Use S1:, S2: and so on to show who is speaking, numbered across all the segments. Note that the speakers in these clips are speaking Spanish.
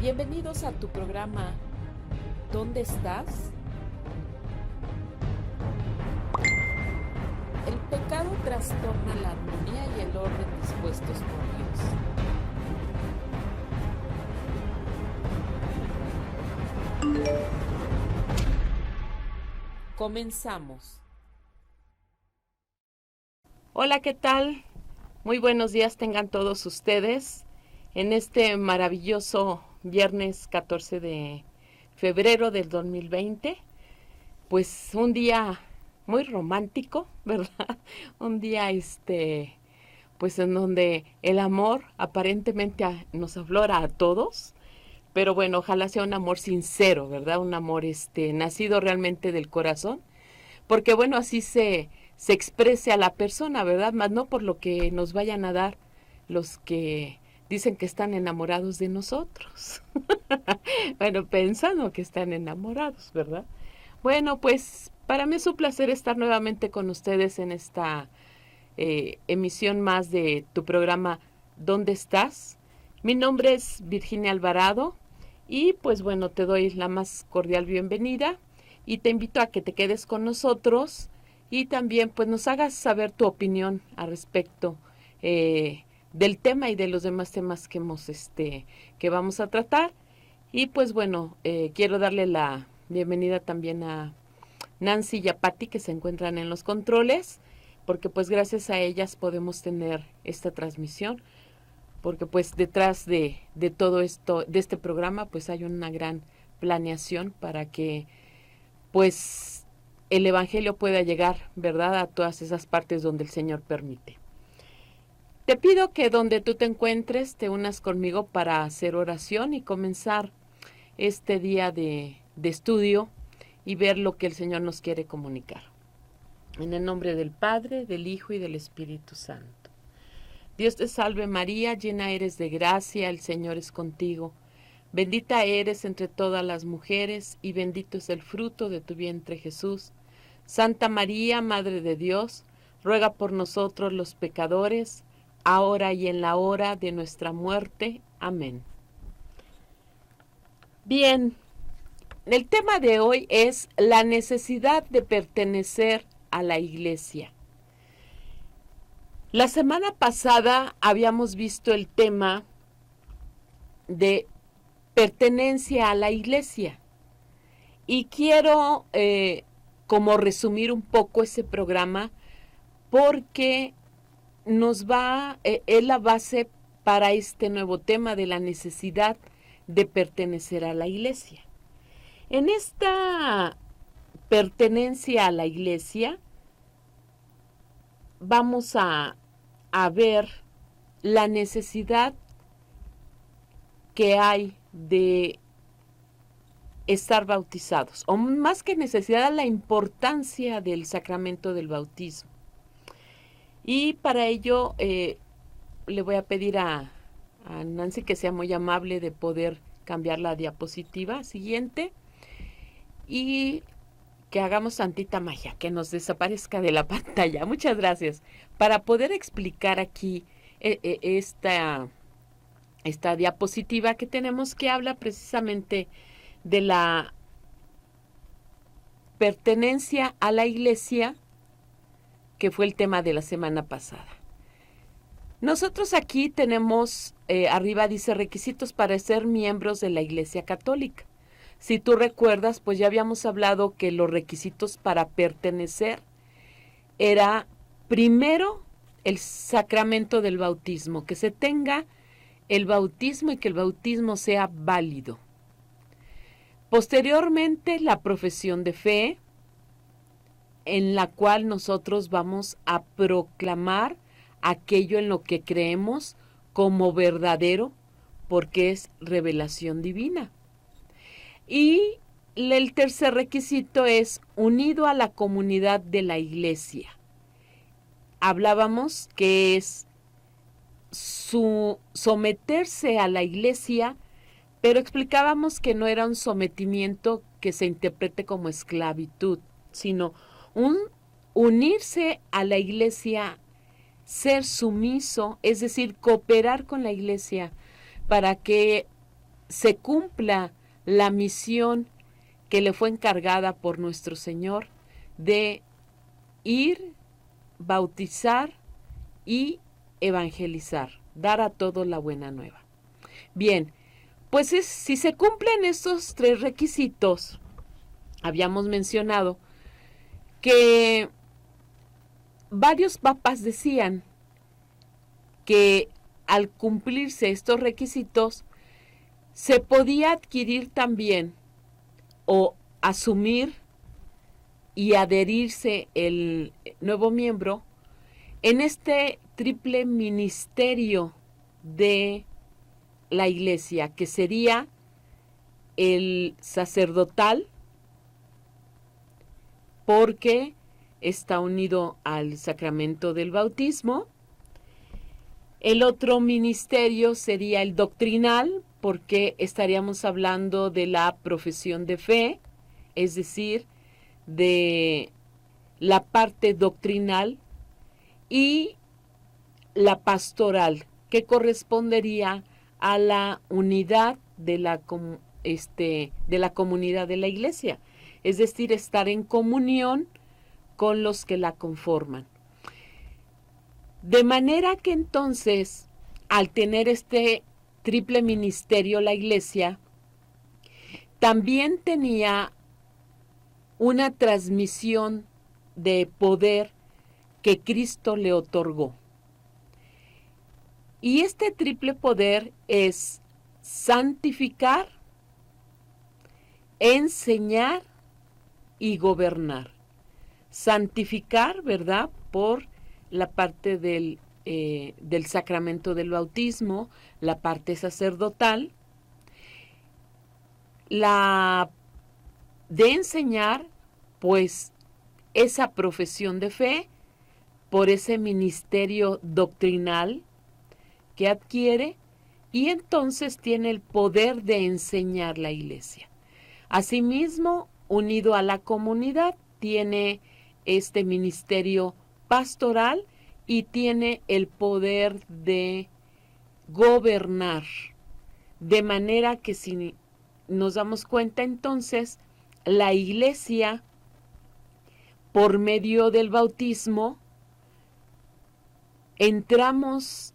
S1: Bienvenidos a tu programa ¿Dónde estás? El pecado trastorna la armonía y el orden dispuestos por Dios. Comenzamos. Hola, ¿qué tal? Muy buenos días tengan todos ustedes en este maravilloso viernes 14 de febrero del 2020. Pues un día muy romántico, ¿verdad? Un día pues en donde el amor aparentemente nos aflora a todos, pero bueno, ojalá sea un amor sincero, ¿verdad? Un amor nacido realmente del corazón, porque bueno, así se exprese a la persona, ¿verdad? Más no por lo que nos vayan a dar los que dicen que están enamorados de nosotros. Bueno, pensando que están enamorados, ¿verdad? Bueno, pues para mí es un placer estar nuevamente con ustedes en esta emisión más de tu programa ¿Dónde estás? Mi nombre es Virginia Alvarado y pues bueno, te doy la más cordial bienvenida y te invito a que te quedes con nosotros y también pues nos hagas saber tu opinión al respecto del tema y de los demás temas que que vamos a tratar. Y pues bueno, quiero darle la bienvenida también a Nancy y a Patti, que se encuentran en los controles, porque pues gracias a ellas podemos tener esta transmisión, porque pues detrás de todo esto, de este programa, pues hay una gran planeación para que pues el Evangelio pueda llegar, ¿verdad?, a todas esas partes donde el Señor permite. Te pido que donde tú te encuentres te unas conmigo para hacer oración y comenzar este día de estudio y ver lo que el Señor nos quiere comunicar. En el nombre del Padre, del Hijo y del Espíritu Santo. Dios te salve María, llena eres de gracia, el Señor es contigo. Bendita eres entre todas las mujeres y bendito es el fruto de tu vientre Jesús. Santa María, Madre de Dios, ruega por nosotros los pecadores, ahora y en la hora de nuestra muerte. Amén. Bien, el tema de hoy es la necesidad de pertenecer a la iglesia. La semana pasada habíamos visto el tema de pertenencia a la iglesia y quiero como resumir un poco ese programa porque nos es la base para este nuevo tema de la necesidad de pertenecer a la iglesia. En esta pertenencia a la iglesia vamos a ver la necesidad que hay de estar bautizados, o más que necesidad, la importancia del sacramento del bautismo. Y para ello le voy a pedir a Nancy que sea muy amable de poder cambiar la diapositiva siguiente y que hagamos tantita magia, que nos desaparezca de la pantalla. Muchas gracias. Para poder explicar aquí esta diapositiva que tenemos, que habla precisamente de la pertenencia a la iglesia, que fue el tema de la semana pasada. Nosotros aquí tenemos, arriba dice requisitos para ser miembros de la Iglesia Católica. Si tú recuerdas, pues ya habíamos hablado que los requisitos para pertenecer era primero el sacramento del bautismo, que se tenga el bautismo y que el bautismo sea válido. Posteriormente, la profesión de fe, en la cual nosotros vamos a proclamar aquello en lo que creemos como verdadero, porque es revelación divina. Y el tercer requisito es unido a la comunidad de la iglesia. Hablábamos que es someterse a la iglesia, pero explicábamos que no era un sometimiento que se interprete como esclavitud, sino un unirse a la iglesia, ser sumiso, es decir, cooperar con la iglesia para que se cumpla la misión que le fue encargada por nuestro Señor de ir, bautizar y evangelizar, dar a todos la buena nueva. Bien, pues si se cumplen estos 3 requisitos, habíamos mencionado que varios papas decían que al cumplirse estos requisitos se podía adquirir también o asumir y adherirse el nuevo miembro en este triple ministerio de la Iglesia, que sería el sacerdotal, porque está unido al sacramento del bautismo. El otro ministerio sería el doctrinal, porque estaríamos hablando de la profesión de fe, es decir, de la parte doctrinal, y la pastoral, que correspondería a la unidad de la comunidad de la Iglesia, es decir, estar en comunión con los que la conforman. De manera que entonces, al tener este triple ministerio, la Iglesia también tenía una transmisión de poder que Cristo le otorgó. Y este triple poder es santificar, enseñar y gobernar. Santificar, ¿verdad?, por la parte del sacramento del bautismo, la parte sacerdotal, la de enseñar, pues esa profesión de fe, por ese ministerio doctrinal que adquiere, y entonces tiene el poder de enseñar la Iglesia. Asimismo, unido a la comunidad, tiene este ministerio pastoral y tiene el poder de gobernar. De manera que si nos damos cuenta entonces, la Iglesia, por medio del bautismo, entramos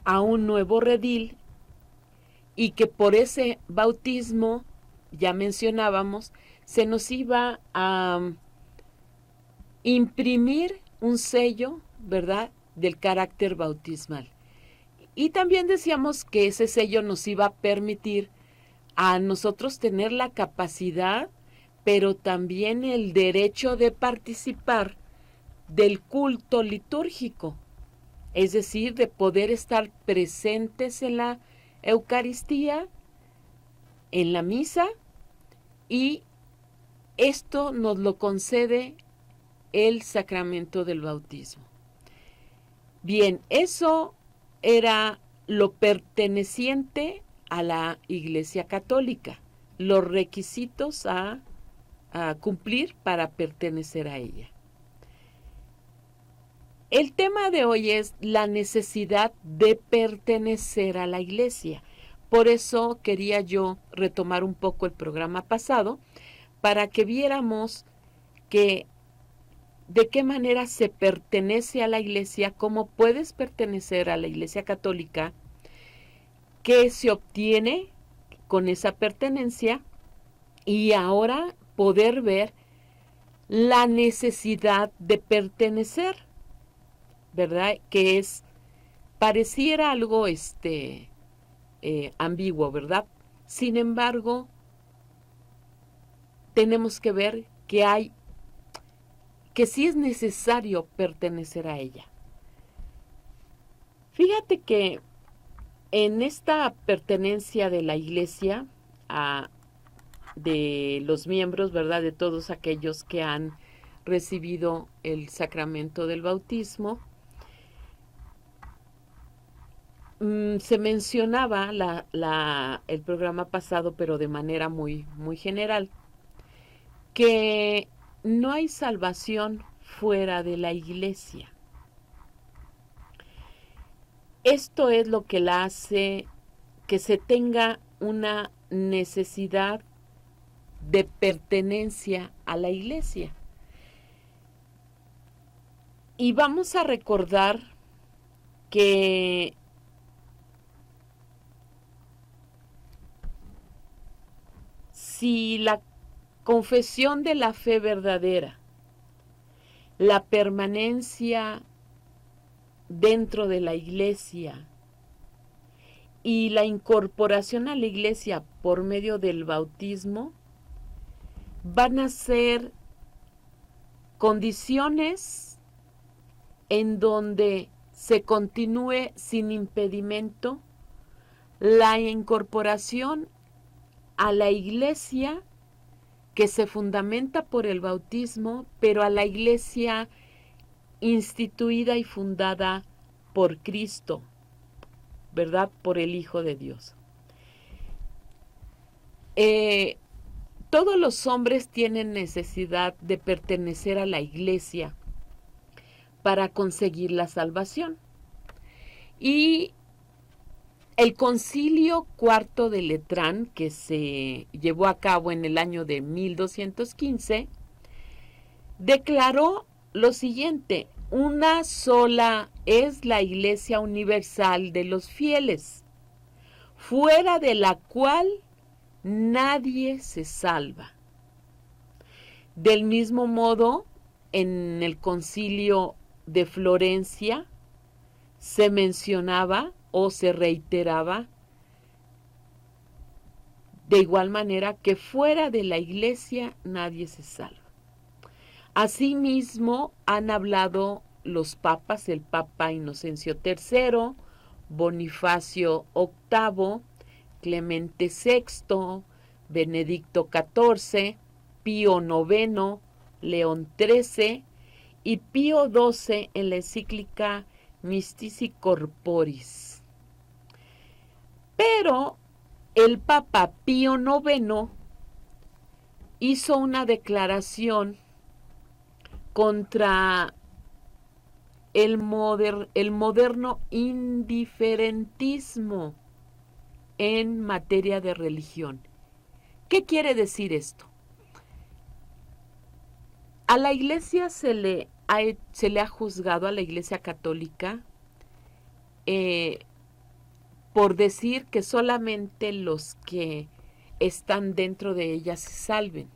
S1: a un nuevo redil, y que por ese bautismo, ya mencionábamos, se nos iba a imprimir un sello, ¿verdad?, del carácter bautismal. Y también decíamos que ese sello nos iba a permitir a nosotros tener la capacidad, pero también el derecho de participar del culto litúrgico, es decir, de poder estar presentes en la Eucaristía, en la misa, y esto nos lo concede el sacramento del bautismo. Bien, eso era lo perteneciente a la Iglesia Católica, los requisitos a cumplir para pertenecer a ella. El tema de hoy es la necesidad de pertenecer a la Iglesia. Por eso quería yo retomar un poco el programa pasado, para que viéramos que de qué manera se pertenece a la Iglesia, cómo puedes pertenecer a la Iglesia Católica, qué se obtiene con esa pertenencia, y ahora poder ver la necesidad de pertenecer, ¿verdad? Que pareciera algo ambiguo, ¿verdad? Sin embargo, tenemos que ver que sí es necesario pertenecer a ella. Fíjate que en esta pertenencia de la Iglesia, de los miembros, ¿verdad?, de todos aquellos que han recibido el sacramento del bautismo, se mencionaba el programa pasado, pero de manera muy, muy general, que no hay salvación fuera de la Iglesia. Esto es lo que la hace que se tenga una necesidad de pertenencia a la iglesia. Y vamos a recordar que si la confesión de la fe verdadera, la permanencia dentro de la iglesia y la incorporación a la iglesia por medio del bautismo, van a ser condiciones en donde se continúe sin impedimento la incorporación a la iglesia que se fundamenta por el bautismo, pero a la iglesia instituida y fundada por Cristo, ¿verdad? Por el Hijo de Dios. Todos los hombres tienen necesidad de pertenecer a la iglesia para conseguir la salvación. Y el Concilio Cuarto de Letrán, que se llevó a cabo en el año de 1215, declaró lo siguiente: una sola es la Iglesia universal de los fieles, fuera de la cual nadie se salva. Del mismo modo, en el Concilio de Florencia se mencionaba o se reiteraba de igual manera que fuera de la iglesia nadie se salva. Asimismo han hablado los papas, el Papa Inocencio III, Bonifacio VIII, Clemente VI, Benedicto XIV, Pío IX, León XIII y Pío XII en la encíclica Mystici Corporis. Pero el Papa Pío IX hizo una declaración contra el moderno indiferentismo en materia de religión. ¿Qué quiere decir esto? A la iglesia se le ha juzgado, a la iglesia católica, por decir que solamente los que están dentro de ella se salven.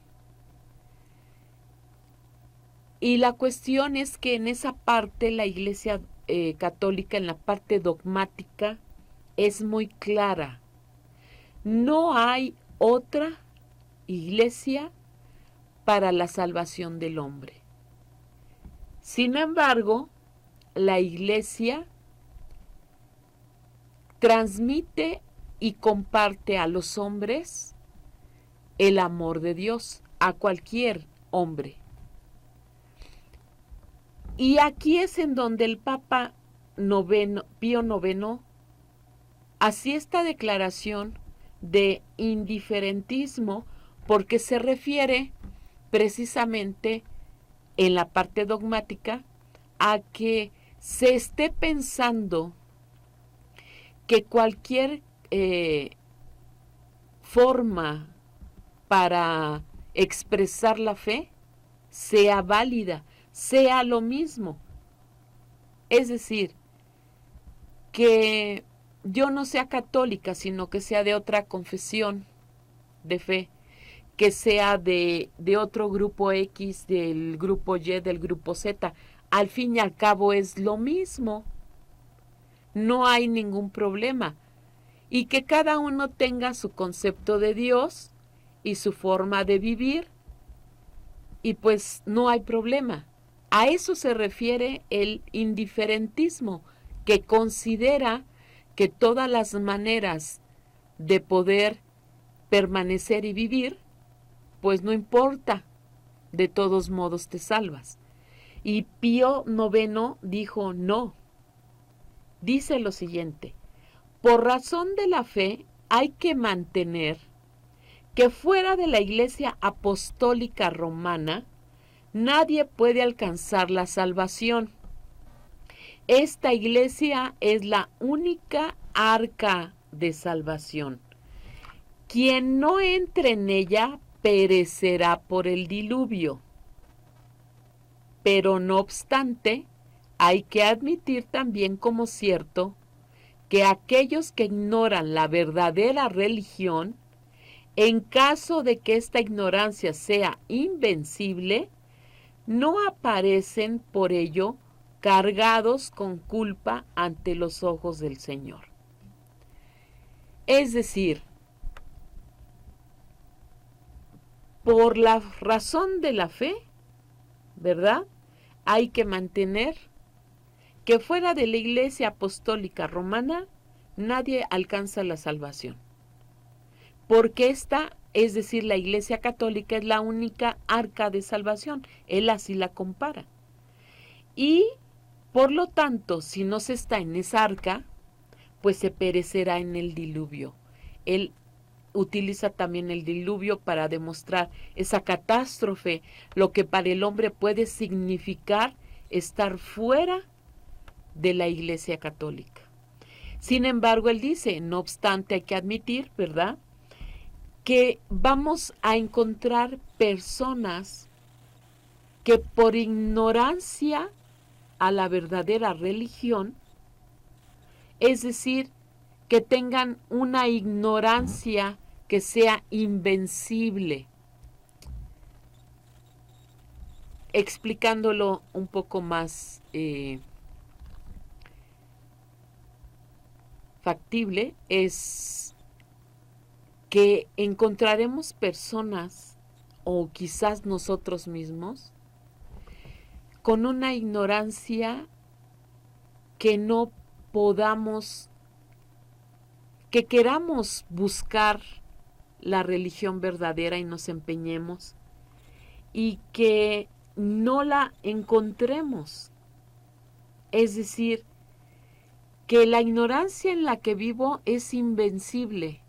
S1: Y la cuestión es que en esa parte la iglesia católica, en la parte dogmática, es muy clara. No hay otra iglesia para la salvación del hombre. Sin embargo, la iglesia transmite y comparte a los hombres el amor de Dios, a cualquier hombre. Y aquí es en donde el Papa Pío IX hacía esta declaración de indiferentismo, porque se refiere precisamente en la parte dogmática a que se esté pensando que cualquier forma para expresar la fe sea válida, sea lo mismo. Es decir, que yo no sea católica, sino que sea de otra confesión de fe, que sea de otro grupo X, del grupo Y, del grupo Z. Al fin y al cabo es lo mismo. No hay ningún problema. Y que cada uno tenga su concepto de Dios y su forma de vivir, y pues no hay problema. A eso se refiere el indiferentismo, que considera que todas las maneras de poder permanecer y vivir, pues no importa, de todos modos te salvas. Y Pío IX dijo no. Dice lo siguiente: por razón de la fe hay que mantener que fuera de la Iglesia Apostólica Romana nadie puede alcanzar la salvación. Esta iglesia es la única arca de salvación. quien no entre en ella perecerá por el diluvio. Pero no obstante, hay que admitir también como cierto que aquellos que ignoran la verdadera religión, en caso de que esta ignorancia sea invencible, no aparecen por ello cargados con culpa ante los ojos del Señor. Es decir, por la razón de la fe, ¿verdad? Hay que mantener que fuera de la Iglesia Apostólica Romana nadie alcanza la salvación. Porque esta, es decir, la Iglesia Católica es la única arca de salvación. Él así la compara. Y, por lo tanto, si no se está en esa arca, pues se perecerá en el diluvio. Él utiliza también el diluvio para demostrar esa catástrofe, lo que para el hombre puede significar estar fuera de la Iglesia Católica. Sin embargo, él dice, no obstante, hay que admitir, ¿verdad?, que vamos a encontrar personas que por ignorancia a la verdadera religión, es decir, que tengan una ignorancia que sea invencible. Explicándolo un poco más factible, es que encontraremos personas, o quizás nosotros mismos, con una ignorancia que no podamos, que queramos buscar la religión verdadera y nos empeñemos, y que no la encontremos. Es decir, que la ignorancia en la que vivo es invencible.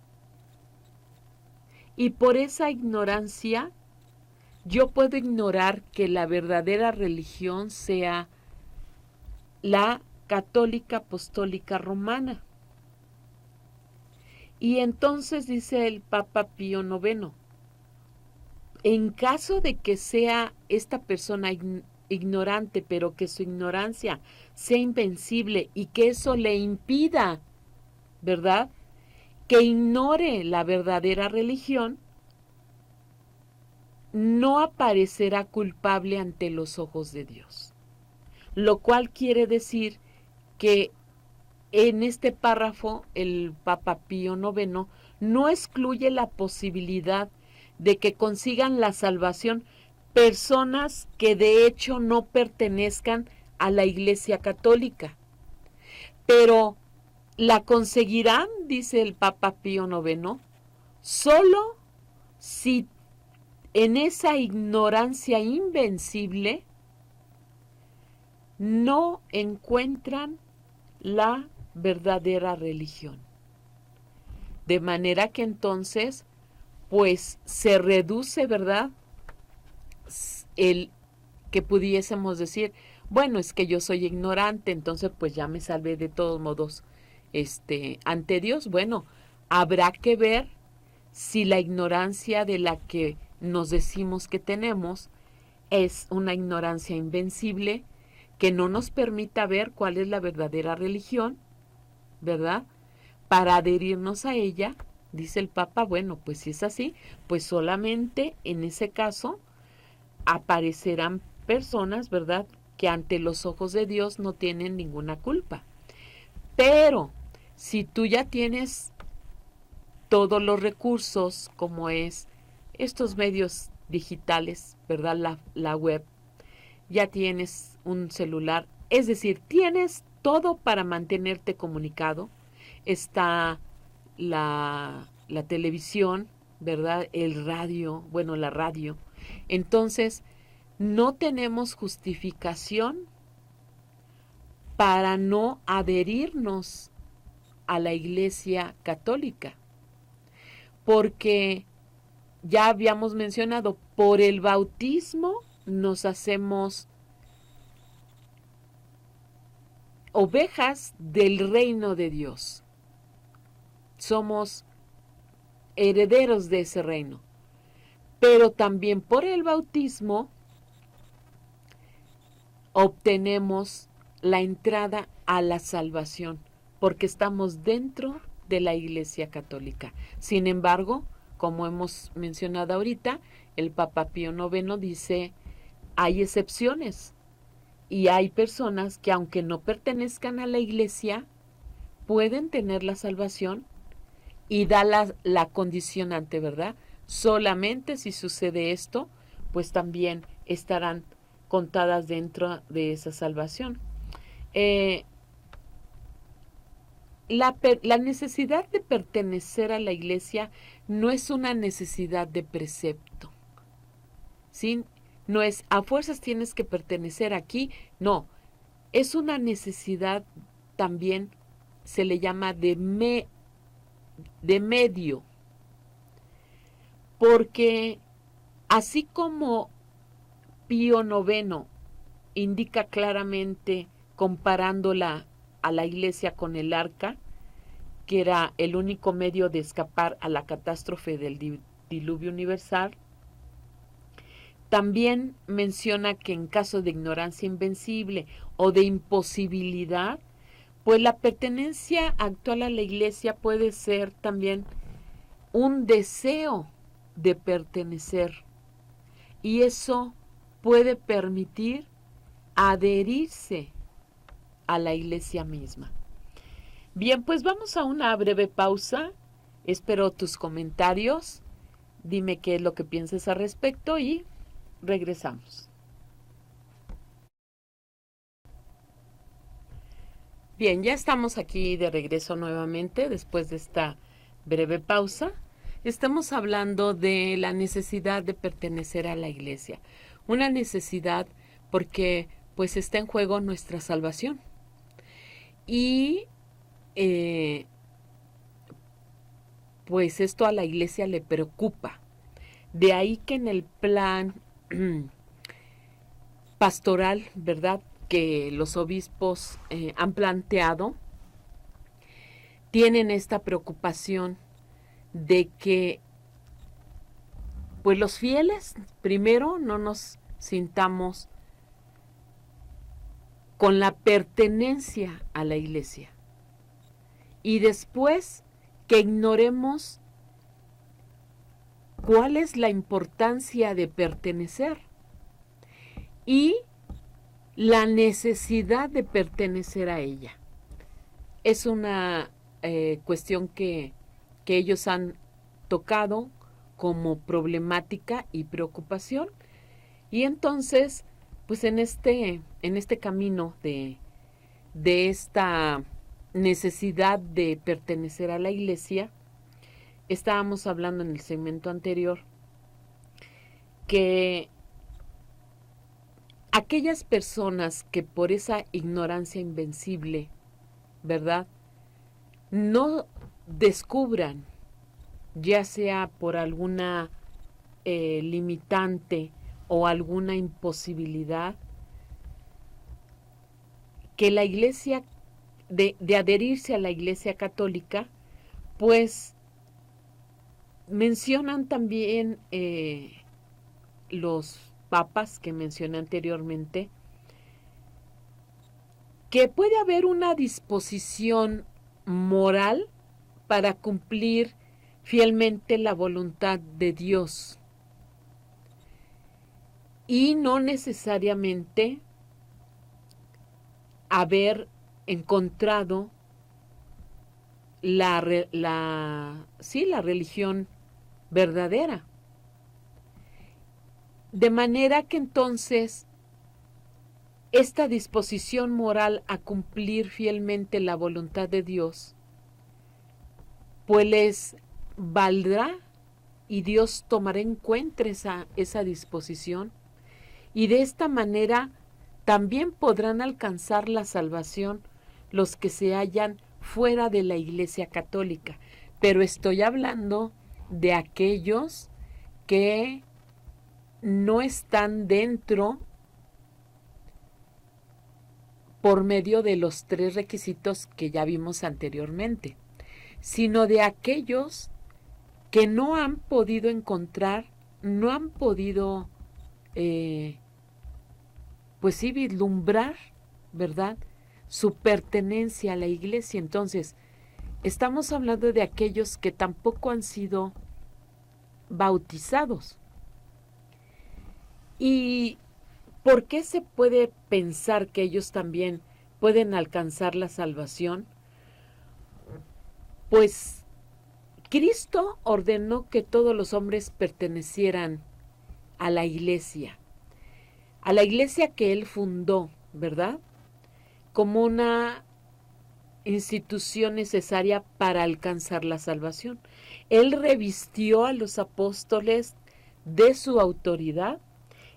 S1: Y por esa ignorancia yo puedo ignorar que la verdadera religión sea la católica apostólica romana. Y entonces dice el Papa Pío IX, en caso de que sea esta persona ignorante, pero que su ignorancia sea invencible y que eso le impida, ¿verdad?, que ignore la verdadera religión, no aparecerá culpable ante los ojos de Dios. Lo cual quiere decir que en este párrafo el Papa Pío IX no excluye la posibilidad de que consigan la salvación personas que de hecho no pertenezcan a la Iglesia Católica. Pero la conseguirán, dice el Papa Pío IX, solo si en esa ignorancia invencible no encuentran la verdadera religión. De manera que entonces, pues se reduce, ¿verdad?, el que pudiésemos decir, bueno, es que yo soy ignorante, entonces pues ya me salvé de todos modos ante Dios. Bueno, habrá que ver si la ignorancia de la que nos decimos que tenemos es una ignorancia invencible que no nos permita ver cuál es la verdadera religión, ¿verdad?, para adherirnos a ella. Dice el Papa, bueno, pues si es así, pues solamente en ese caso aparecerán personas, ¿verdad?, que ante los ojos de Dios no tienen ninguna culpa. Pero si tú ya tienes todos los recursos, como es estos medios digitales, ¿verdad?, la web, ya tienes un celular, es decir, tienes todo para mantenerte comunicado, está la televisión, ¿verdad?, el radio, bueno, la radio. Entonces, no tenemos justificación para no adherirnos a la Iglesia Católica, porque ya habíamos mencionado, por el bautismo nos hacemos ovejas del reino de Dios. Somos herederos de ese reino. Pero también por el bautismo obtenemos la entrada a la salvación, porque estamos dentro de la Iglesia Católica. Sin embargo, como hemos mencionado ahorita, el Papa Pío IX dice, hay excepciones y hay personas que aunque no pertenezcan a la Iglesia, pueden tener la salvación y da la condicionante, ¿verdad? Solamente si sucede esto, pues también estarán contadas dentro de esa salvación. La necesidad de pertenecer a la iglesia no es una necesidad de precepto, ¿sí? No es a fuerzas tienes que pertenecer aquí, no, es una necesidad también, se le llama de medio, porque así como Pío IX indica claramente comparándola a la iglesia con el arca, que era el único medio de escapar a la catástrofe del diluvio universal, también menciona que en caso de ignorancia invencible o de imposibilidad, pues la pertenencia actual a la iglesia puede ser también un deseo de pertenecer, y eso puede permitir adherirse a la iglesia misma. Bien, pues vamos a una breve pausa. Espero tus comentarios. Dime qué es lo que piensas al respecto y regresamos. Bien, ya estamos aquí de regreso nuevamente después de esta breve pausa. Estamos hablando de la necesidad de pertenecer a la iglesia. Una necesidad porque pues está en juego nuestra salvación. Y pues esto a la iglesia le preocupa. De ahí que en el plan pastoral, ¿verdad?, que los obispos han planteado, tienen esta preocupación de que pues los fieles primero no nos sintamos con la pertenencia a la iglesia y después que ignoremos cuál es la importancia de pertenecer y la necesidad de pertenecer a ella. Es una cuestión que ellos han tocado como problemática y preocupación, y entonces pues en este camino de esta necesidad de pertenecer a la iglesia, estábamos hablando en el segmento anterior que aquellas personas que por esa ignorancia invencible, ¿verdad?, no descubran, ya sea por alguna limitante o alguna imposibilidad, que la iglesia, de adherirse a la iglesia católica, pues mencionan también los papas que mencioné anteriormente, que puede haber una disposición moral para cumplir fielmente la voluntad de Dios y no necesariamente haber encontrado la religión verdadera. De manera que entonces esta disposición moral a cumplir fielmente la voluntad de Dios, pues les valdrá y Dios tomará en cuenta esa disposición, y de esta manera también podrán alcanzar la salvación los que se hallan fuera de la Iglesia Católica. Pero estoy hablando de aquellos que no están dentro por medio de los 3 requisitos que ya vimos anteriormente, sino de aquellos que no han podido encontrar, no han podido, pues sí, vislumbrar, ¿verdad?, su pertenencia a la iglesia. Entonces, estamos hablando de aquellos que tampoco han sido bautizados. ¿Y por qué se puede pensar que ellos también pueden alcanzar la salvación? Pues Cristo ordenó que todos los hombres pertenecieran a la iglesia que Él fundó, ¿verdad?, como una institución necesaria para alcanzar la salvación. Él revistió a los apóstoles de su autoridad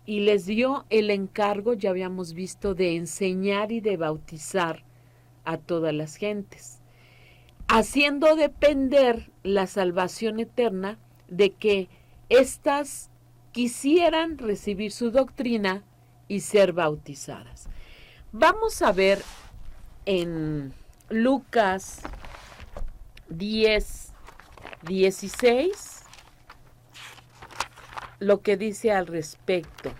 S1: y les dio el encargo, ya habíamos visto, de enseñar y de bautizar a todas las gentes, haciendo depender la salvación eterna de que éstas quisieran recibir su doctrina y ser bautizadas. Vamos a ver en Lucas 10:16 lo que dice al respecto.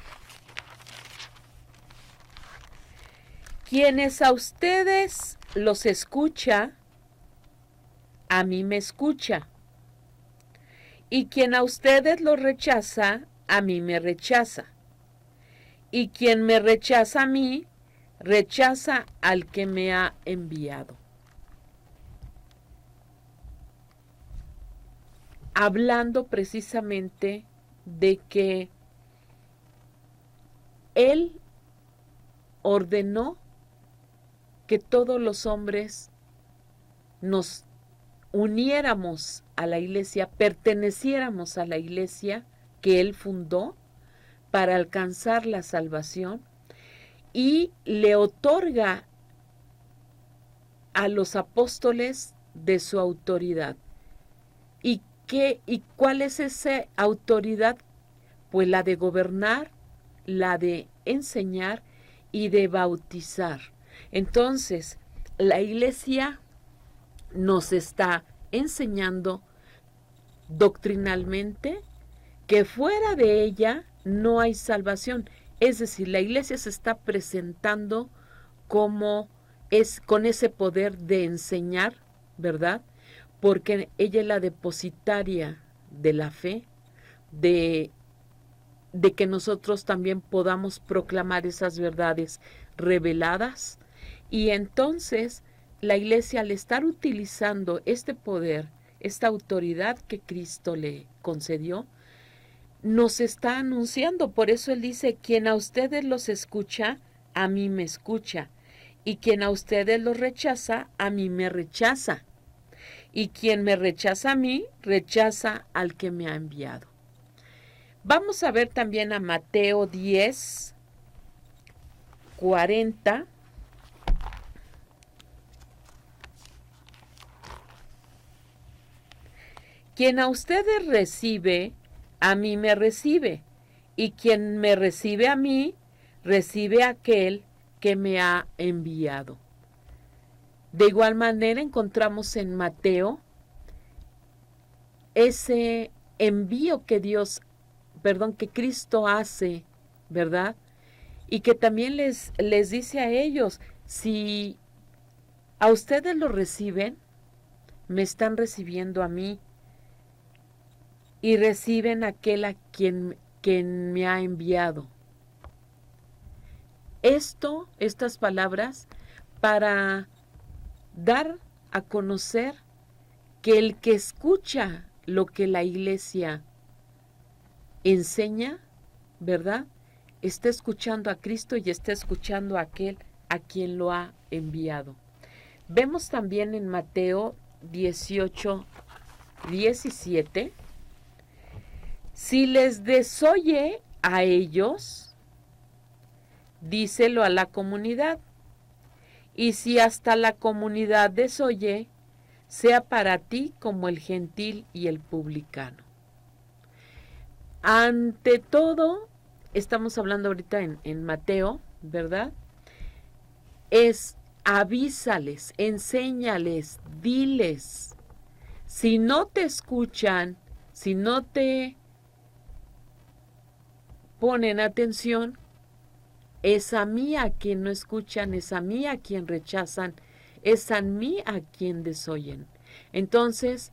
S1: Quienes a ustedes los escucha, a mí me escucha. Y quien a ustedes los rechaza, a mí me rechaza. Y quien me rechaza a mí, rechaza al que me ha enviado. Hablando precisamente de que Él ordenó que todos los hombres nos uniéramos a la iglesia, perteneciéramos a la iglesia que Él fundó para alcanzar la salvación, y le otorga a los apóstoles de su autoridad. ¿Y cuál es esa autoridad? Pues la de gobernar, la de enseñar y de bautizar. Entonces, la iglesia nos está enseñando doctrinalmente que fuera de ella no hay salvación. Es decir, la iglesia se está presentando con ese poder de enseñar, ¿verdad?, porque ella es la depositaria de la fe, de que nosotros también podamos proclamar esas verdades reveladas. Y entonces la iglesia, al estar utilizando este poder, esta autoridad que Cristo le concedió, nos está anunciando. Por eso Él dice: quien a ustedes los escucha, a mí me escucha. Y quien a ustedes los rechaza, a mí me rechaza. Y quien me rechaza a mí, rechaza al que me ha enviado. Vamos a ver también a Mateo 10:40. Quien a ustedes recibe, a mí me recibe, y quien me recibe a mí, recibe a aquel que me ha enviado. De igual manera encontramos en Mateo ese envío que Cristo hace, ¿verdad? Y que también les dice a ellos: si a ustedes lo reciben, me están recibiendo a mí, y reciben a aquel a quien me ha enviado. Estas palabras, para dar a conocer que el que escucha lo que la iglesia enseña, ¿verdad?, está escuchando a Cristo y está escuchando a aquel a quien lo ha enviado. Vemos también en Mateo 18:17: si les desoye a ellos, díselo a la comunidad, y si hasta la comunidad desoye, sea para ti como el gentil y el publicano. Ante todo, estamos hablando ahorita en Mateo, ¿verdad? Es avísales, enséñales, diles. Si no te escuchan, si no te ponen atención, es a mí a quien no escuchan, es a mí a quien rechazan, es a mí a quien desoyen. Entonces,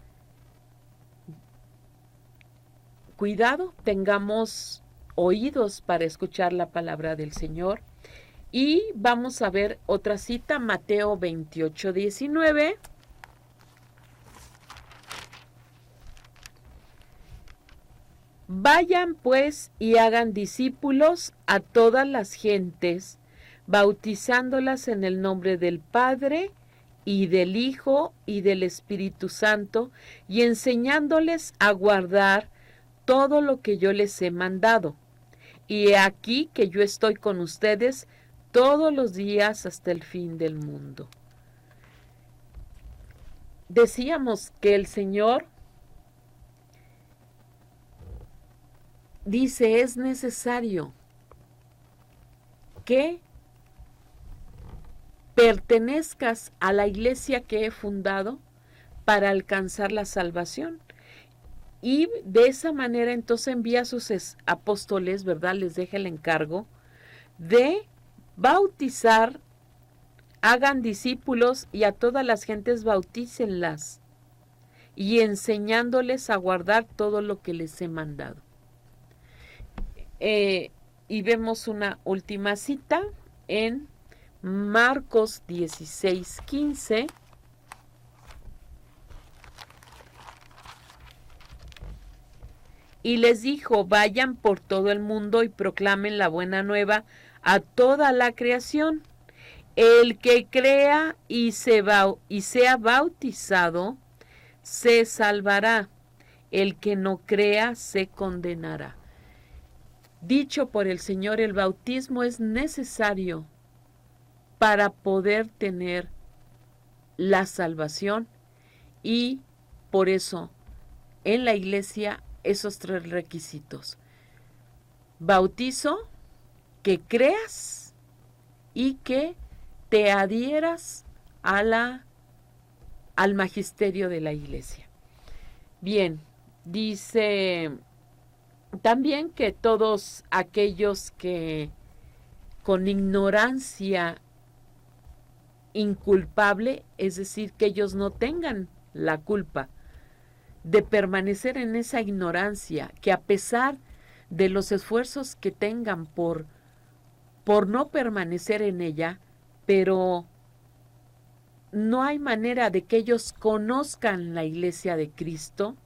S1: cuidado, tengamos oídos para escuchar la palabra del Señor. Y vamos a ver otra cita, Mateo 28:19. Vayan pues y hagan discípulos a todas las gentes, bautizándolas en el nombre del Padre y del Hijo y del Espíritu Santo, y enseñándoles a guardar todo lo que yo les he mandado. Y he aquí que yo estoy con ustedes todos los días hasta el fin del mundo. Decíamos que el Señor dice, es necesario que pertenezcas a la iglesia que he fundado para alcanzar la salvación. Y de esa manera entonces envía a sus apóstoles, ¿verdad? Les deja el encargo de bautizar, hagan discípulos y a todas las gentes bautícenlas y enseñándoles a guardar todo lo que les he mandado. Y vemos una última cita en Marcos 16:15. Y les dijo, vayan por todo el mundo y proclamen la buena nueva a toda la creación. El que crea y sea bautizado, se salvará. El que no crea, se condenará. Dicho por el Señor, el bautismo es necesario para poder tener la salvación, y por eso en la iglesia esos 3 requisitos: bautizo, que creas y que te adhieras al magisterio de la iglesia. Bien, dice también que todos aquellos que con ignorancia inculpable, es decir, que ellos no tengan la culpa de permanecer en esa ignorancia, que a pesar de los esfuerzos que tengan por no permanecer en ella, pero no hay manera de que ellos conozcan la iglesia de Cristo,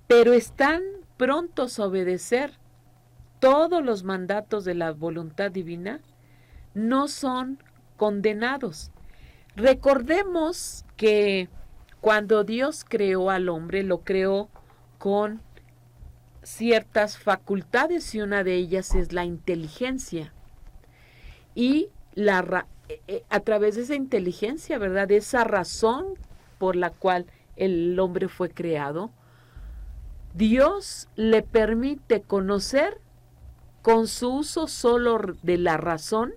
S1: pero están prontos a obedecer todos los mandatos de la voluntad divina, no son condenados. Recordemos que cuando Dios creó al hombre, lo creó con ciertas facultades, y una de ellas es la inteligencia. Y a través de esa inteligencia, ¿verdad? De esa razón por la cual el hombre fue creado, Dios le permite conocer con su uso solo de la razón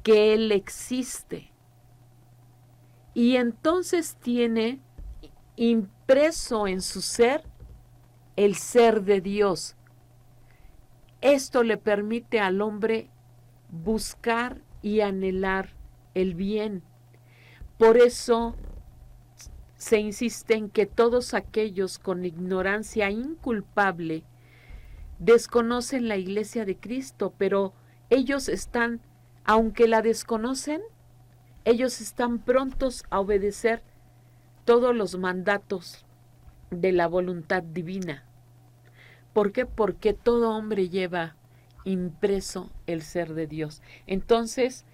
S1: que Él existe. Y entonces tiene impreso en su ser el ser de Dios. Esto le permite al hombre buscar y anhelar el bien. Por eso se insiste en que todos aquellos con ignorancia inculpable desconocen la iglesia de Cristo, pero ellos están, aunque la desconocen, ellos están prontos a obedecer todos los mandatos de la voluntad divina. ¿Por qué? Porque todo hombre lleva impreso el ser de Dios. Entonces,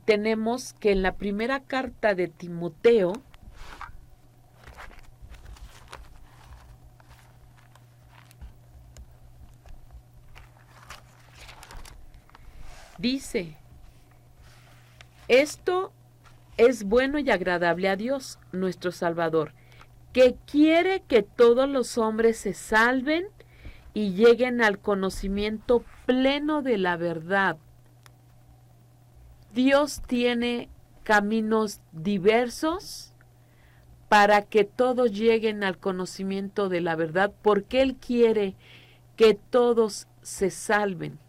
S1: tenemos que en la primera carta de Timoteo, dice, esto es bueno y agradable a Dios, nuestro Salvador, que quiere que todos los hombres se salven y lleguen al conocimiento pleno de la verdad. Dios tiene caminos diversos para que todos lleguen al conocimiento de la verdad, porque Él quiere que todos se salven.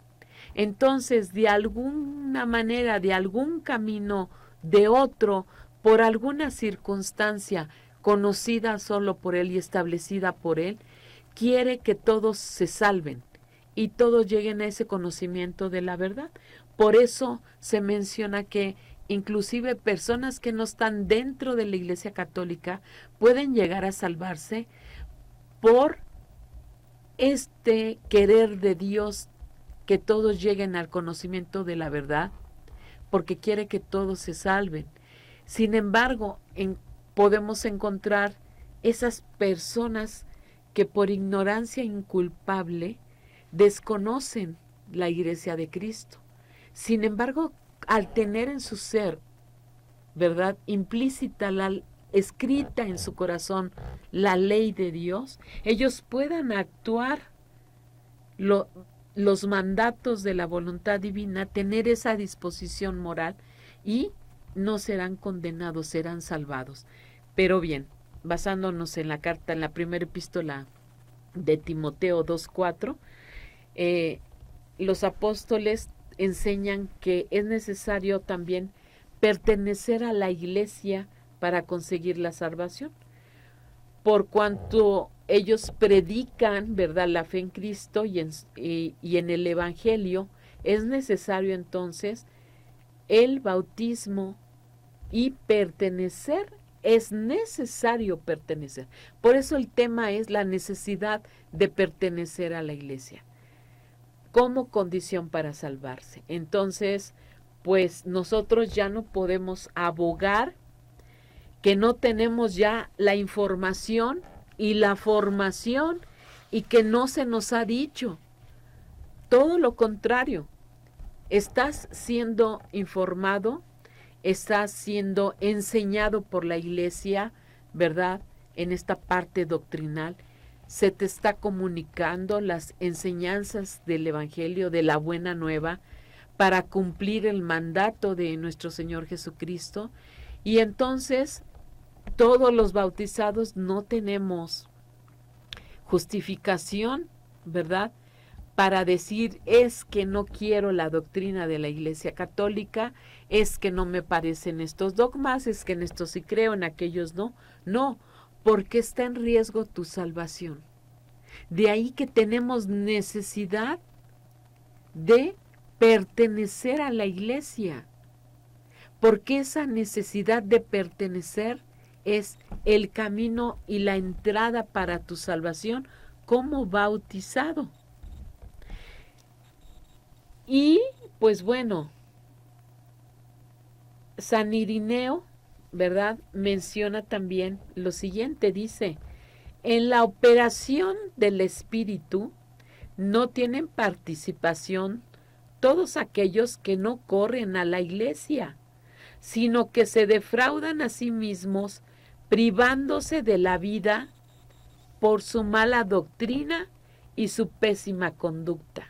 S1: Entonces, de alguna manera, de algún camino, de otro, por alguna circunstancia conocida solo por Él y establecida por Él, quiere que todos se salven y todos lleguen a ese conocimiento de la verdad. Por eso se menciona que inclusive personas que no están dentro de la Iglesia Católica pueden llegar a salvarse por este querer de Dios, que todos lleguen al conocimiento de la verdad, porque quiere que todos se salven. Sin embargo, podemos encontrar esas personas que por ignorancia inculpable desconocen la Iglesia de Cristo. Sin embargo, al tener en su ser, ¿verdad?, implícita, escrita en su corazón, la ley de Dios, ellos puedan actuar los mandatos de la voluntad divina, tener esa disposición moral y no serán condenados, serán salvados. Pero bien, basándonos en la carta, en la primera epístola de Timoteo 2:4, los apóstoles enseñan que es necesario también pertenecer a la Iglesia para conseguir la salvación. Por cuanto ellos predican, ¿verdad?, la fe en Cristo y en el Evangelio, es necesario entonces el bautismo y pertenecer. Es necesario pertenecer. Por eso el tema es la necesidad de pertenecer a la Iglesia como condición para salvarse. Entonces, pues nosotros ya no podemos abogar que no tenemos ya la información y la formación y que no se nos ha dicho. Todo lo contrario, estás siendo informado, estás siendo enseñado por la Iglesia, ¿verdad?, en esta parte doctrinal. Se te está comunicando las enseñanzas del Evangelio, de la Buena Nueva, para cumplir el mandato de nuestro Señor Jesucristo. Y entonces, todos los bautizados no tenemos justificación, ¿verdad?, para decir, es que no quiero la doctrina de la Iglesia Católica, es que no me parecen estos dogmas, es que en estos sí creo, en aquellos no. No, porque está en riesgo tu salvación. De ahí que tenemos necesidad de pertenecer a la Iglesia, porque esa necesidad de pertenecer es el camino y la entrada para tu salvación como bautizado. Y pues bueno, San Irineo, ¿verdad?, menciona también lo siguiente, dice: en la operación del Espíritu no tienen participación todos aquellos que no corren a la Iglesia, sino que se defraudan a sí mismos, privándose de la vida por su mala doctrina y su pésima conducta.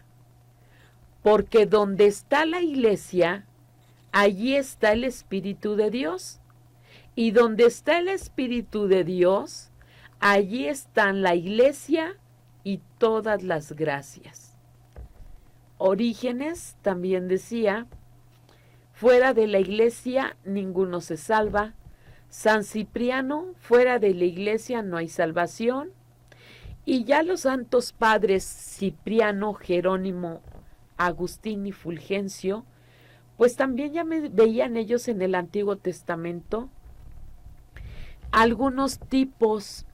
S1: Porque donde está la Iglesia, allí está el Espíritu de Dios. Y donde está el Espíritu de Dios, allí están la Iglesia y todas las gracias. Orígenes también decía: fuera de la Iglesia ninguno se salva. San Cipriano: fuera de la Iglesia no hay salvación. Y ya los santos padres Cipriano, Jerónimo, Agustín y Fulgencio, pues también ya veían ellos en el Antiguo Testamento algunos tipos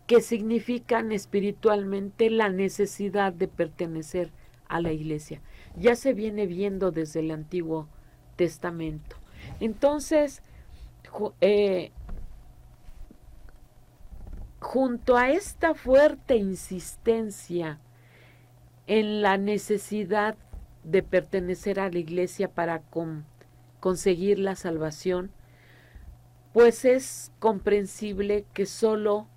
S1: que significan espiritualmente la necesidad de pertenecer a la Iglesia. Ya se viene viendo desde el Antiguo Testamento. Entonces, junto a esta fuerte insistencia en la necesidad de pertenecer a la Iglesia para conseguir la salvación, pues es comprensible que solo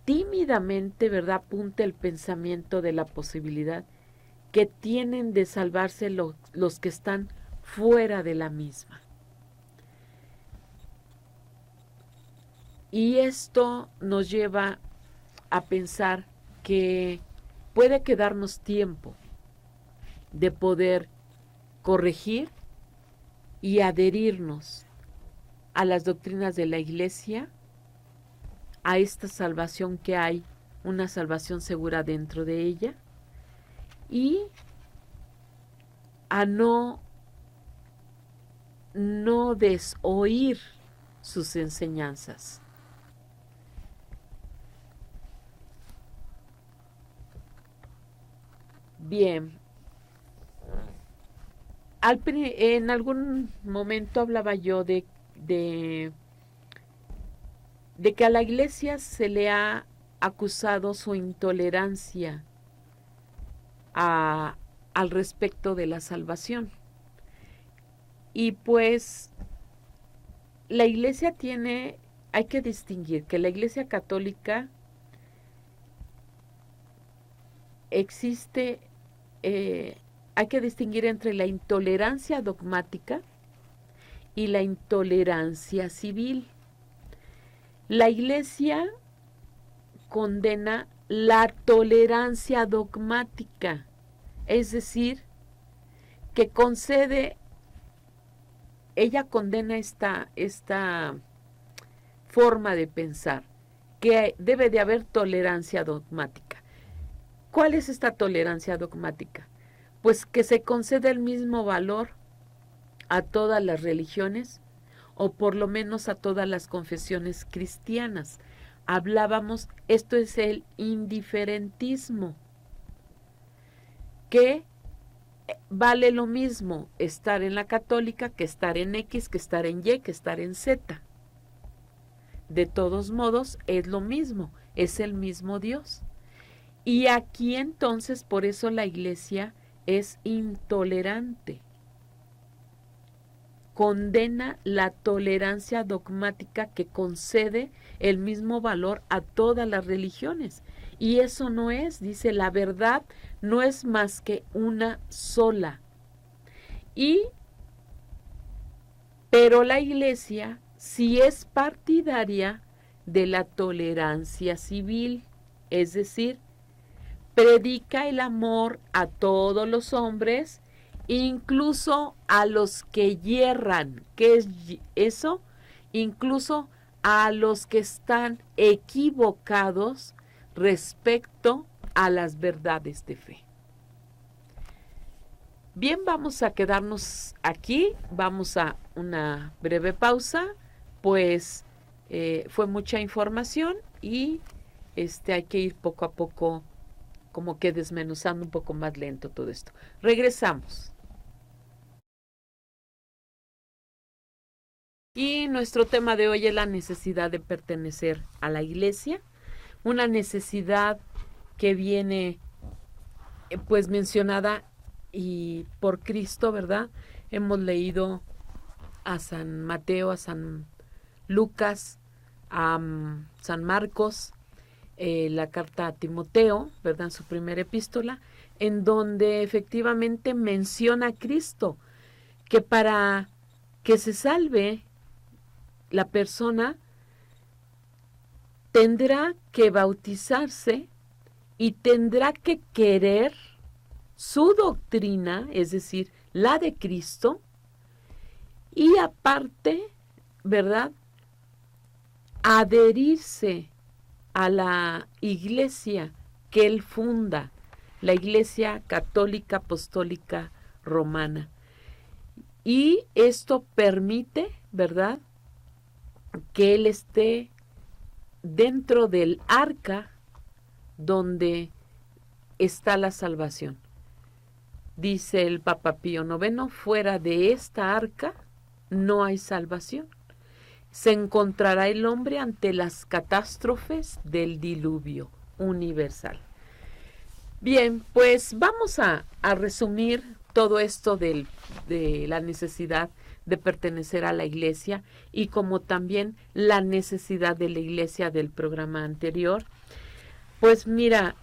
S1: tímidamente, ¿verdad?, apunta el pensamiento de la posibilidad que tienen de salvarse los que están fuera de la misma. Y esto nos lleva a pensar que puede quedarnos tiempo de poder corregir y adherirnos a las doctrinas de la Iglesia, a esta salvación que hay, una salvación segura dentro de ella, y a no desoír sus enseñanzas. Bien, en algún momento hablaba yo de que a la Iglesia se le ha acusado su intolerancia al respecto de la salvación. Y pues la Iglesia hay que distinguir que la Iglesia católica existe, hay que distinguir entre la intolerancia dogmática y la intolerancia civil. La Iglesia condena la tolerancia dogmática, es decir, que ella condena esta forma de pensar, que debe de haber tolerancia dogmática. ¿Cuál es esta tolerancia dogmática? Pues que se concede el mismo valor a todas las religiones, o por lo menos a todas las confesiones cristianas. Esto es el indiferentismo, que vale lo mismo estar en la católica que estar en X, que estar en Y, que estar en Z. De todos modos, es lo mismo, es el mismo Dios. Y aquí entonces, por eso la Iglesia es intolerante. Condena la tolerancia dogmática que concede el mismo valor a todas las religiones. Y eso no es, dice, la verdad no es más que una sola. Pero la Iglesia sí es partidaria de la tolerancia civil, es decir, predica el amor a todos los hombres, incluso a los que yerran. ¿Qué es eso? Incluso a los que están equivocados respecto a las verdades de fe. Bien, vamos a quedarnos aquí, vamos a una breve pausa, pues fue mucha información y hay que ir poco a poco, como que desmenuzando un poco más lento todo esto. Regresamos. Y nuestro tema de hoy es la necesidad de pertenecer a la Iglesia, una necesidad que viene pues mencionada y por Cristo, ¿verdad? Hemos leído a San Mateo, a San Lucas, a San Marcos, la carta a Timoteo, ¿verdad? Su primera epístola, en donde efectivamente menciona a Cristo, que para que se salve la persona tendrá que bautizarse y tendrá que querer su doctrina, es decir, la de Cristo, y aparte, ¿verdad?, adherirse a la iglesia que él funda, la Iglesia Católica Apostólica Romana. Y esto permite, ¿verdad?, que él esté dentro del arca donde está la salvación. Dice el Papa Pío IX, fuera de esta arca no hay salvación. Se encontrará el hombre ante las catástrofes del diluvio universal. Bien, pues vamos a resumir todo esto de la necesidad de pertenecer a la Iglesia y como también la necesidad de la Iglesia del programa anterior. Pues mira,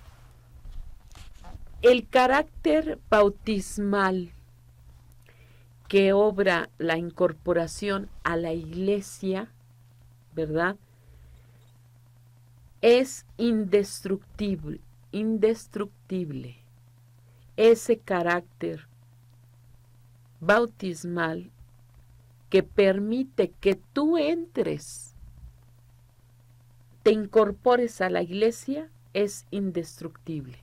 S1: el carácter bautismal que obra la incorporación a la iglesia, ¿verdad? Es indestructible, indestructible. Ese carácter bautismal que permite que tú entres, te incorpores a la iglesia, es indestructible.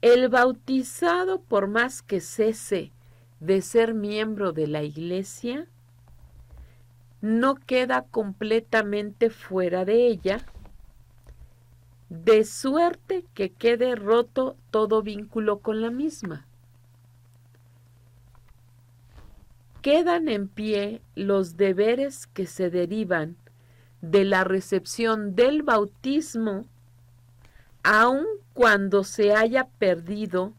S1: El bautizado, por más que cese de ser miembro de la iglesia, no queda completamente fuera de ella, de suerte que quede roto todo vínculo con la misma. Quedan en pie los deberes que se derivan de la recepción del bautismo, aun cuando se haya perdido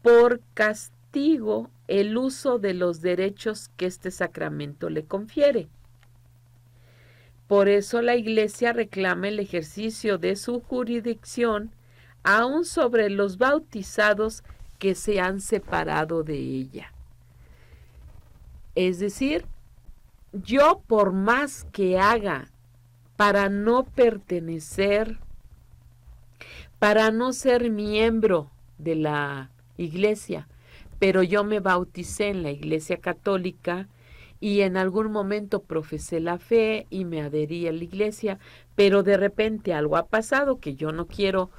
S1: por castigo el uso de los derechos que este sacramento le confiere. Por eso la Iglesia reclama el ejercicio de su jurisdicción aun sobre los bautizados que se han separado de ella. Es decir, yo por más que haga para no pertenecer, para no ser miembro de la iglesia, pero yo me bauticé en la Iglesia Católica y en algún momento profesé la fe y me adherí a la iglesia, pero de repente algo ha pasado que yo no quiero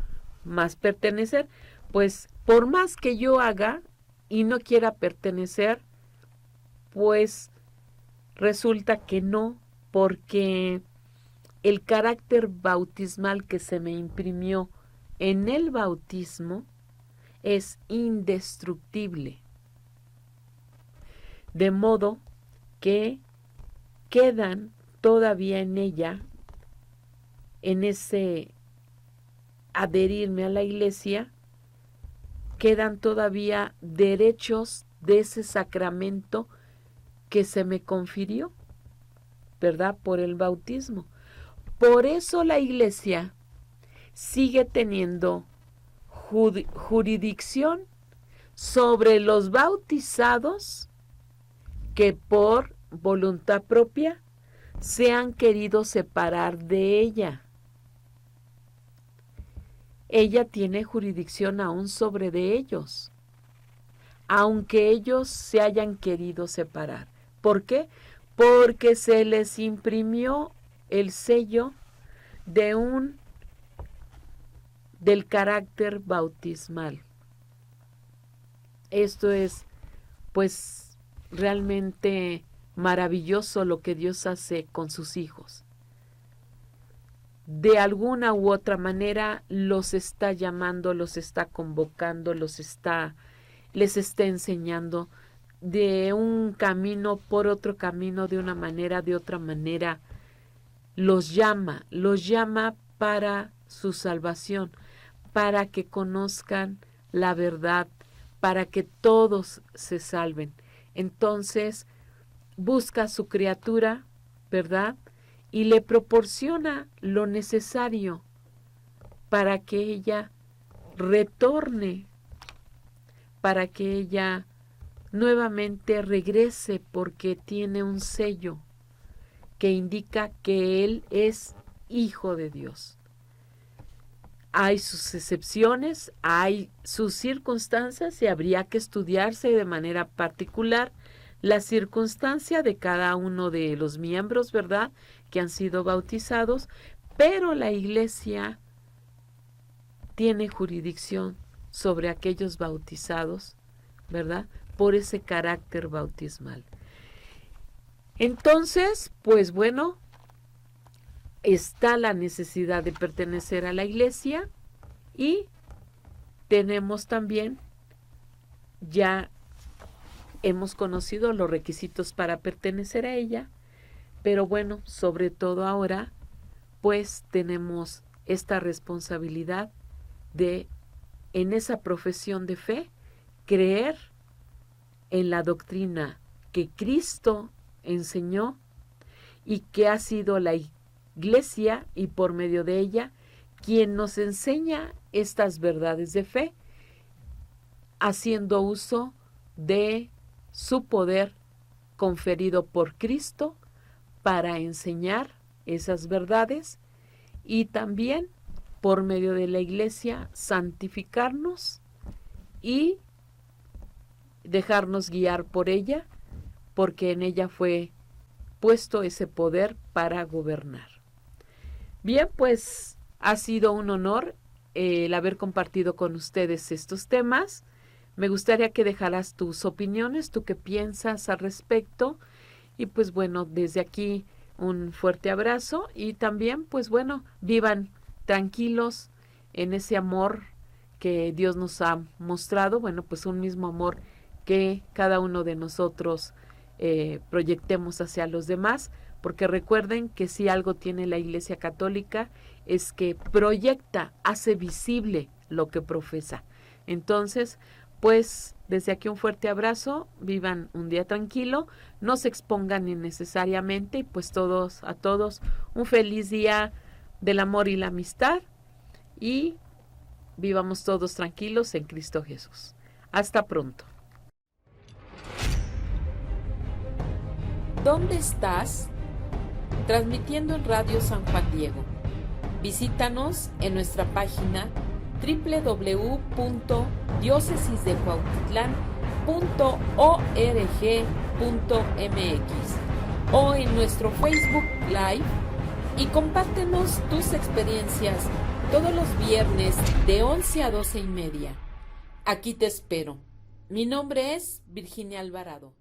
S1: más pertenecer, pues por más que yo haga y no quiera pertenecer, pues resulta que no, porque el carácter bautismal que se me imprimió en el bautismo es indestructible. De modo que quedan todavía en ella, en ese adherirme a la iglesia, quedan todavía derechos de ese sacramento que se me confirió, ¿verdad? Por el bautismo. Por eso la iglesia sigue teniendo jurisdicción sobre los bautizados que por voluntad propia se han querido separar de ella. Ella tiene jurisdicción aún sobre de ellos, aunque ellos se hayan querido separar. ¿Por qué? Porque se les imprimió el sello del carácter bautismal. Esto es, pues, realmente maravilloso lo que Dios hace con sus hijos. De alguna u otra manera los está llamando, los está convocando, les está enseñando de un camino por otro camino, de una manera, de otra manera. Los llama para su salvación, para que conozcan la verdad, para que todos se salven. Entonces, busca a su criatura, ¿verdad? Y le proporciona lo necesario para que ella retorne, para que ella nuevamente regrese, porque tiene un sello que indica que él es hijo de Dios. Hay sus excepciones, hay sus circunstancias y habría que estudiarse de manera particular la circunstancia de cada uno de los miembros, ¿verdad?, que han sido bautizados, pero la iglesia tiene jurisdicción sobre aquellos bautizados, ¿verdad?, por ese carácter bautismal. Entonces, pues bueno, está la necesidad de pertenecer a la iglesia y tenemos también, ya hemos conocido los requisitos para pertenecer a ella, pero bueno, sobre todo ahora, pues tenemos esta responsabilidad de, en esa profesión de fe, creer en la doctrina que Cristo enseñó y que ha sido la iglesia y por medio de ella quien nos enseña estas verdades de fe, haciendo uso de su poder conferido por Cristo para enseñar esas verdades y también por medio de la Iglesia santificarnos y dejarnos guiar por ella, porque en ella fue puesto ese poder para gobernar. Bien, pues ha sido un honor el haber compartido con ustedes estos temas. Me gustaría que dejaras tus opiniones, tú qué piensas al respecto. Y pues bueno, desde aquí un fuerte abrazo y también pues bueno, vivan tranquilos en ese amor que Dios nos ha mostrado, bueno, pues un mismo amor que cada uno de nosotros proyectemos hacia los demás, porque recuerden que si algo tiene la Iglesia Católica es que proyecta, hace visible lo que profesa. Entonces, pues desde aquí un fuerte abrazo, vivan un día tranquilo, no se expongan innecesariamente y pues a todos un feliz día del amor y la amistad y vivamos todos tranquilos en Cristo Jesús. Hasta pronto. ¿Dónde estás? Transmitiendo en Radio San Juan Diego. Visítanos en nuestra página www.diocesiddecuautitlán.org.mx o en nuestro Facebook Live y compártenos tus experiencias todos los viernes de 11 a 12:30. Aquí te espero. Mi nombre es Virginia Alvarado.